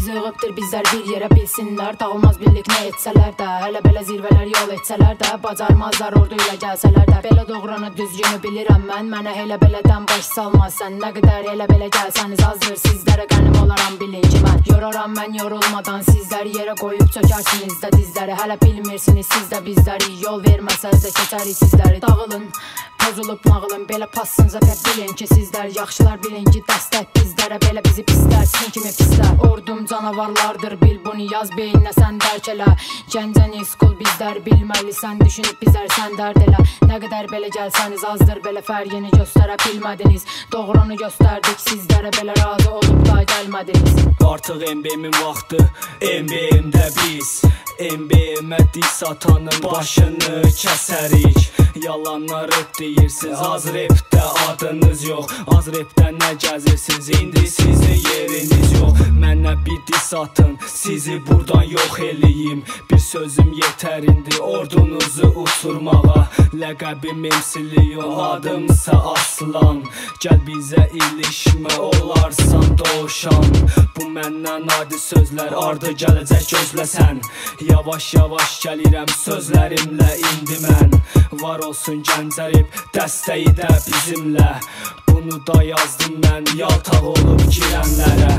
Bizi yığıbdır bizlər bir yerə bilsinlər. Dağılmaz birlik nə etsələr də, hələ belə zirvələr yol etsələr də, bacarmazlar ordu ilə gəlsələr də. Belə doğrunu düzgünü bilirəm mən, mənə elə belədən baş salmaz sən. Nə qədər elə belə gəlsəniz azdır, sizlərə qənim olaram bilin ki mən. Yoraram mən yorulmadan sizləri, yerə qoyub çökərsiniz də dizləri. Hələ bilmirsiniz siz də bizləri, yol verməsəz də keçərik sizləri. Dağılın, pozulub nağılın, belə passınıza pep bilin ki sizlər yaxşılar, bilin ki dəstək bizlərə, belə bizi pislər, sizin kimi pislər. Ordum canavarlardır, bil bunu yaz beyninə sən dərk elə. Gəncən iskul bizlər bilməlisən, düşünüb bizlər sən dərd elə. Nə qədər belə gəlsəniz azdır, belə fərqini göstərə bilmədiniz. Doğrunu göstərdik sizlərə, belə razı olub da gəlmədiniz. Artıq MBM-in vaxtı, MBM-də biz MBM-ə diss atanın başını kəsərik. Yalanları deyirsiniz, az repdə adınız yox. Az repdən nə gəzirsiniz, indi sizin yeriniz yox. Mənə bir diss atın, sizi buradan yox eləyim. Bir sözüm yetər indi ordunuzu uçurmağa. Ləqəbim Emsiliyon, adımsa Aslan. Gəl bizə ilişmə, olarsan doğuşan. Bu məndən adi sözlər, ardı gələcək gözləsən. Yavaş-yavaş gəlirəm sözlərimlə indi mən. Var olsun Gəncərib, dəstəyi də bizimlə. Bunu da yazdım mən, yaltaq olub girənlərə.